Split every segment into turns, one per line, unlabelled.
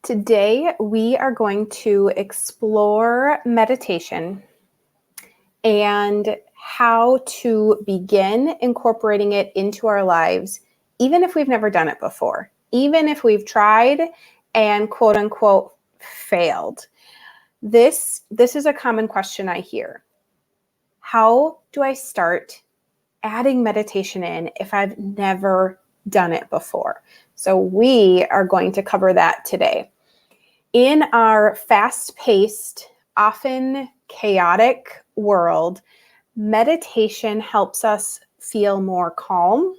Today, we are going to explore meditation and how to begin incorporating it into our lives, even if we've never done it before, even if we've tried and quote unquote failed. This is a common question I hear. How do I start adding meditation in if I've never done it before? So we are going to cover that today. In our fast-paced, often chaotic world, meditation helps us feel more calm.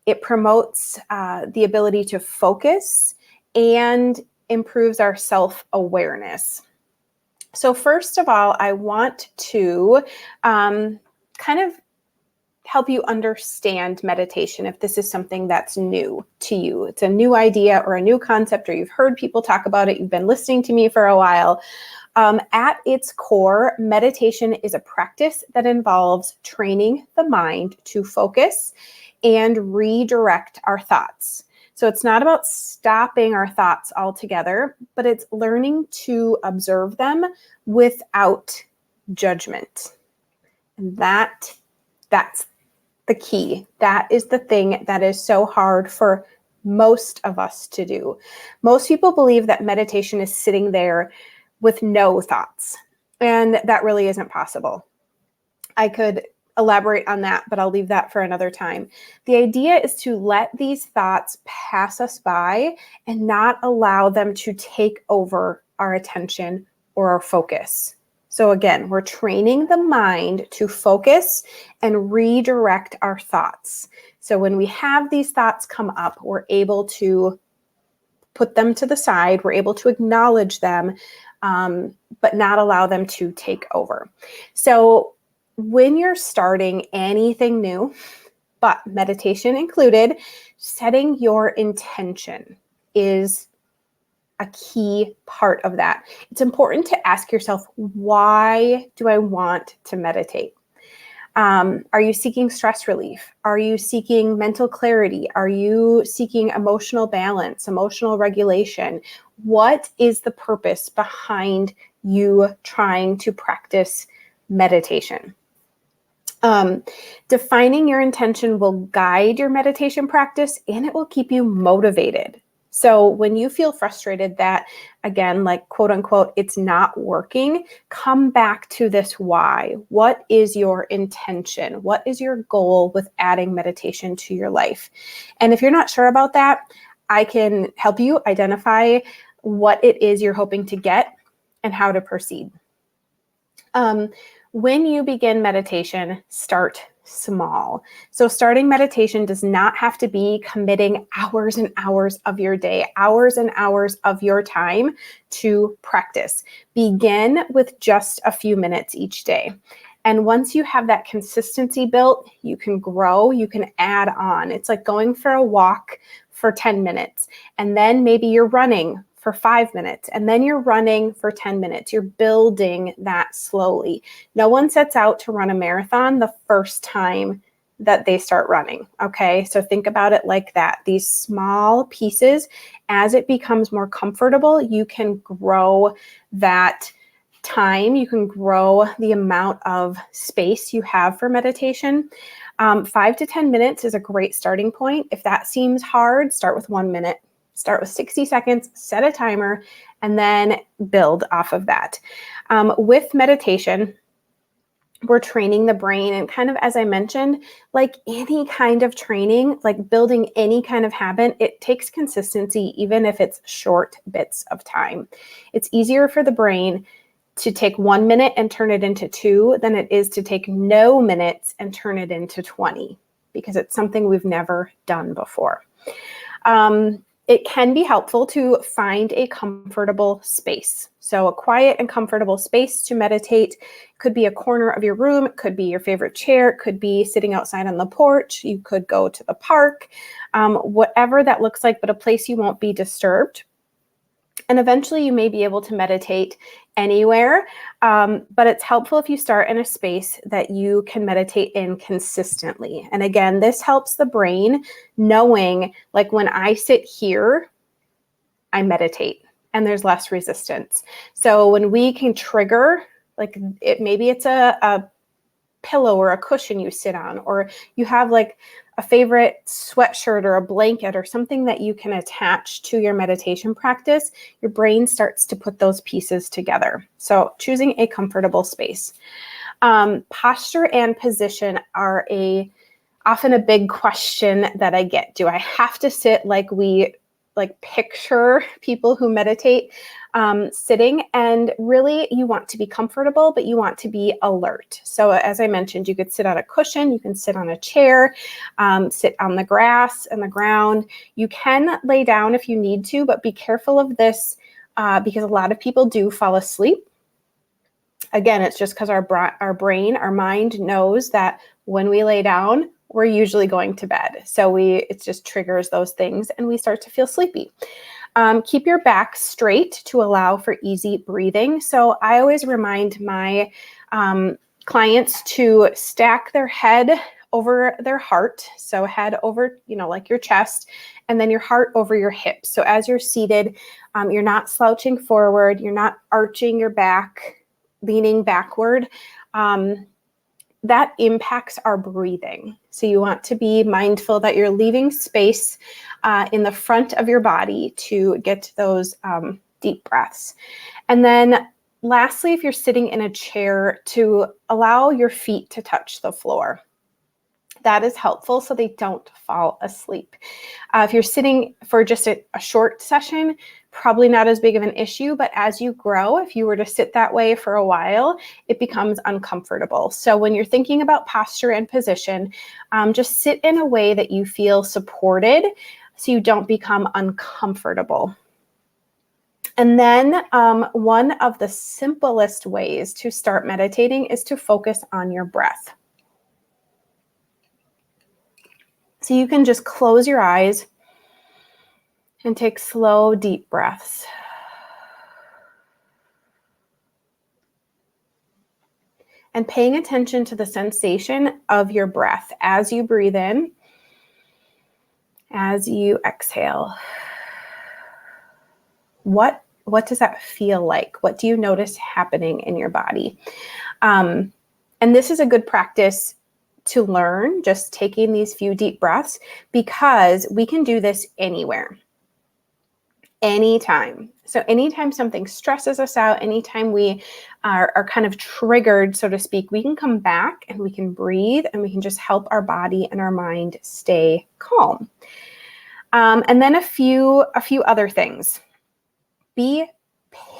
It promotes the ability to focus and improves our self-awareness. So first of all, I want to kind of help you understand meditation if this is something that's new to you. It's a new idea or a new concept, or you've heard people talk about it, you've been listening to me for a while. At its core, meditation is a practice that involves training the mind to focus and redirect our thoughts. So it's not about stopping our thoughts altogether, but it's learning to observe them without judgment. And that's the key. That is the thing that is so hard for most of us to do. Most people believe that meditation is sitting there with no thoughts, and that really isn't possible. I could elaborate on that, but I'll leave that for another time. The idea is to let these thoughts pass us by and not allow them to take over our attention or our focus. So again, we're training the mind to focus and redirect our thoughts. So when we have these thoughts come up, we're able to put them to the side. We're able to acknowledge them, but not allow them to take over. So when you're starting anything new, but meditation included, setting your intention is a key part of that. It's important to ask yourself, why do I want to meditate? Are you seeking stress relief? Are you seeking mental clarity? Are you seeking emotional balance, emotional regulation? What is the purpose behind you trying to practice meditation? Defining your intention will guide your meditation practice, and it will keep you motivated. So when you feel frustrated that, again, like quote unquote, it's not working, come back to this why. What is your intention? What is your goal with adding meditation to your life? And if you're not sure about that, I can help you identify what it is you're hoping to get and how to proceed. When you begin meditation, start small. So starting meditation does not have to be committing hours and hours of your day, hours and hours of your time to practice. Begin with just a few minutes each day. And once you have that consistency built, you can grow, you can add on. It's like going for a walk for 10 minutes, and then maybe you're running for 5 minutes, and then you're running for 10 minutes. You're building that slowly. No one sets out to run a marathon the first time that they start running, okay? So think about it like that. These small pieces, as it becomes more comfortable, you can grow that time. You can grow the amount of space you have for meditation. 5 to 10 minutes is a great starting point. If that seems hard, start with 1 minute. Start with 60 seconds, set a timer, and then build off of that. With meditation, we're training the brain, and kind of, as I mentioned, like any kind of training, like building any kind of habit, it takes consistency, even if it's short bits of time. It's easier for the brain to take 1 minute and turn it into 2 than it is to take no minutes and turn it into 20, because it's something we've never done before. It can be helpful to find a comfortable space. So a quiet and comfortable space to meditate could be a corner of your room, it could be your favorite chair, it could be sitting outside on the porch, you could go to the park, whatever that looks like, but a place you won't be disturbed. And eventually you may be able to meditate anywhere, but it's helpful if you start in a space that you can meditate in consistently. And again, this helps the brain knowing, like, when I sit here, I meditate. and there's less resistance. So when we can trigger, like maybe it's a pillow or a cushion you sit on, or you have like a favorite sweatshirt or a blanket or something that you can attach to your meditation practice, your brain starts to put those pieces together. So choosing a comfortable space. Posture and position are often a big question that I get. Do I have to sit like we picture people who meditate sitting? And really, you want to be comfortable, but you want to be alert. So as I mentioned, you could sit on a cushion, you can sit on a chair, sit on the grass and the ground. You can lay down if you need to, but be careful of this because a lot of people do fall asleep. Again, it's just because our brain, our mind knows that when we lay down, we're usually going to bed. So it just triggers those things and we start to feel sleepy. Keep your back straight to allow for easy breathing. So I always remind my clients to stack their head over their heart. So head over, like your chest, and then your heart over your hips. So as you're seated, you're not slouching forward, you're not arching your back, leaning backward. That impacts our breathing. So you want to be mindful that you're leaving space in the front of your body to get those deep breaths. And then lastly, if you're sitting in a chair, to allow your feet to touch the floor. That is helpful so they don't fall asleep. If you're sitting for just a short session, probably not as big of an issue, but as you grow, if you were to sit that way for a while, it becomes uncomfortable. So when you're thinking about posture and position, just sit in a way that you feel supported so you don't become uncomfortable. And then one of the simplest ways to start meditating is to focus on your breath. So you can just close your eyes and take slow, deep breaths. And paying attention to the sensation of your breath as you breathe in, as you exhale. What does that feel like? What do you notice happening in your body? And this is a good practice to learn, just taking these few deep breaths, because we can do this anywhere, anytime. So anytime something stresses us out, anytime we are kind of triggered, so to speak, we can come back and we can breathe and we can just help our body and our mind stay calm. And then a few other things. Be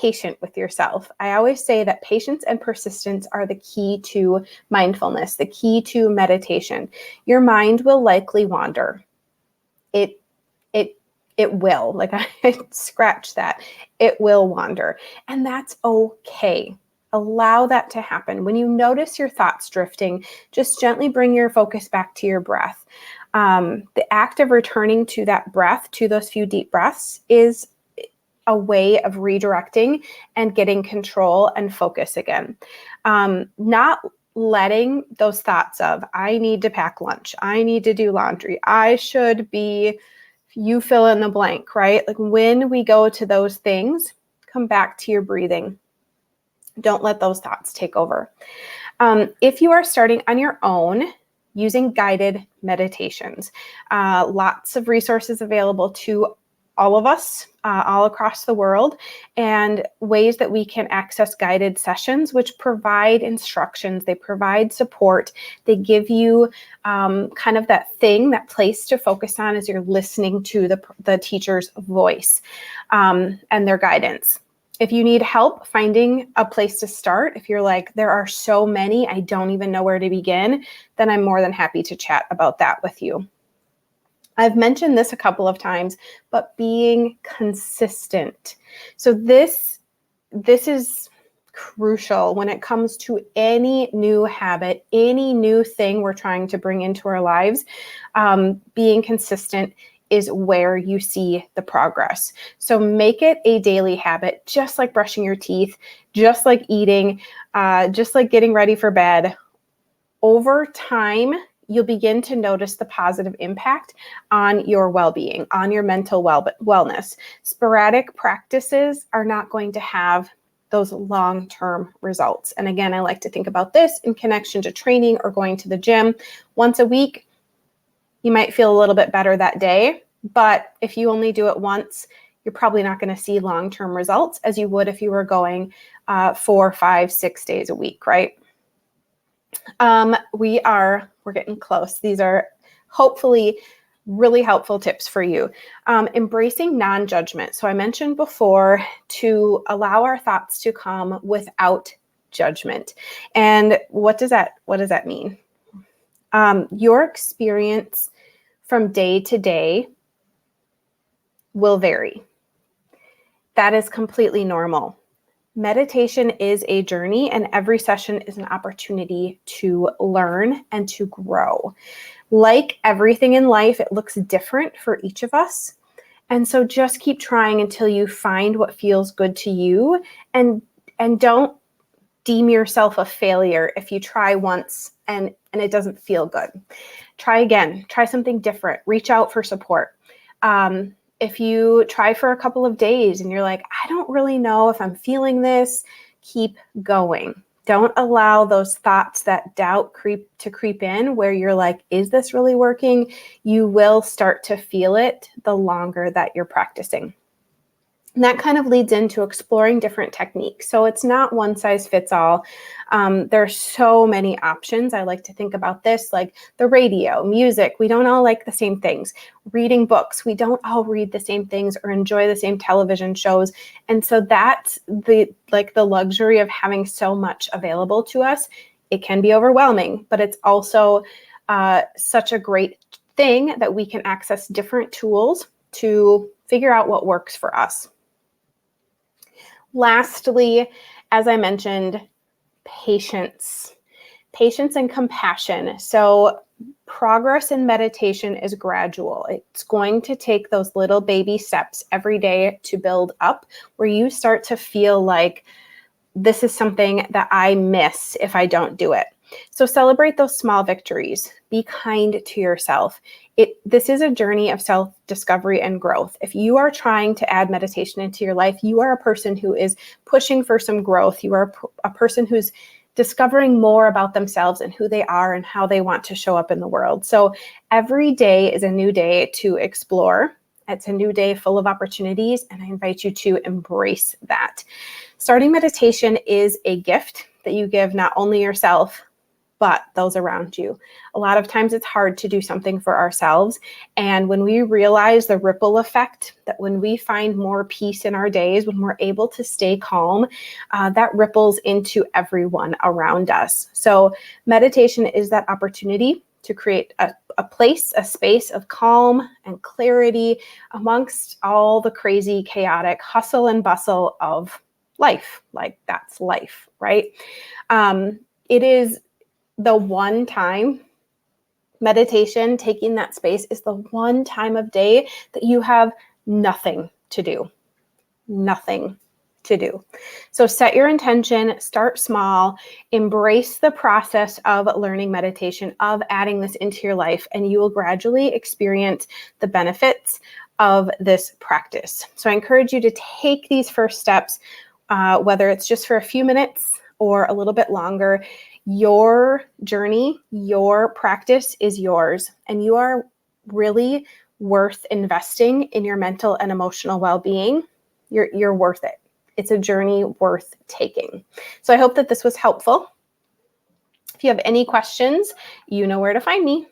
patient with yourself. I always say that patience and persistence are the key to mindfulness, the key to meditation. Your mind will likely wander. It will, like I scratch that. It will wander, and that's okay. Allow that to happen. When you notice your thoughts drifting, just gently bring your focus back to your breath. The act of returning to that breath, to those few deep breaths, is a way of redirecting and getting control and focus again. Not letting those thoughts of, I need to pack lunch, I need to do laundry, I should be, you fill in the blank, right? Like when we go to those things, come back to your breathing. Don't let those thoughts take over. If you are starting on your own, using guided meditations, lots of resources available to all of us, all across the world, and ways that we can access guided sessions, which provide instructions, they provide support, they give you kind of that thing, that place to focus on as you're listening to the teacher's voice and their guidance. If you need help finding a place to start, if you're like, there are so many, I don't even know where to begin, then I'm more than happy to chat about that with you. I've mentioned this a couple of times, but being consistent. So this is crucial when it comes to any new habit, any new thing we're trying to bring into our lives. Being consistent is where you see the progress. So make it a daily habit, just like brushing your teeth, just like eating, just like getting ready for bed. Over time, you'll begin to notice the positive impact on your well-being, on your mental wellness. Sporadic practices are not going to have those long-term results. And again, I like to think about this in connection to training or going to the gym. Once a week, you might feel a little bit better that day, but if you only do it once, you're probably not going to see long-term results as you would if you were going 4, 5, 6 days a week, right? We're getting close. These are hopefully really helpful tips for you. Embracing non-judgment. So I mentioned before to allow our thoughts to come without judgment. And what does that mean? Your experience from day to day will vary. That is completely normal. Meditation is a journey, and every session is an opportunity to learn and to grow. Like everything in life, it looks different for each of us. And so just keep trying until you find what feels good to you, and don't deem yourself a failure if you try once and it doesn't feel good. Try again, try something different, reach out for support. If you try for a couple of days and you're like, I don't really know if I'm feeling this, keep going. Don't allow those thoughts, that doubt creep in where you're like, is this really working? You will start to feel it the longer that you're practicing. And that kind of leads into exploring different techniques. So it's not one size fits all. There's so many options. I like to think about this like the radio, music. We don't all like the same things. Reading books. We don't all read the same things or enjoy the same television shows. And so that's the luxury of having so much available to us. It can be overwhelming, but it's also such a great thing that we can access different tools to figure out what works for us. Lastly, as I mentioned, patience and compassion. So progress in meditation is gradual. It's going to take those little baby steps every day to build up where you start to feel like this is something that I miss if I don't do it. So celebrate those small victories. Be kind to yourself. This is a journey of self-discovery and growth. If you are trying to add meditation into your life, you are a person who is pushing for some growth. You are a person who's discovering more about themselves and who they are and how they want to show up in the world. So every day is a new day to explore. It's a new day full of opportunities, and I invite you to embrace that. Starting meditation is a gift that you give not only yourself, but those around you. A lot of times it's hard to do something for ourselves. And when we realize the ripple effect, that when we find more peace in our days, when we're able to stay calm, that ripples into everyone around us. So meditation is that opportunity to create a place, a space of calm and clarity amongst all the crazy, chaotic hustle and bustle of life. Like that's life, right? It is the one time meditation, taking that space, is the one time of day that you have nothing to do. Nothing to do. So set your intention, start small, embrace the process of learning meditation, of adding this into your life, and you will gradually experience the benefits of this practice. So I encourage you to take these first steps, whether it's just for a few minutes or a little bit longer. Your journey, your practice is yours, and you are really worth investing in your mental and emotional well-being. You're worth it. It's a journey worth taking. So I hope that this was helpful. If you have any questions, you know where to find me.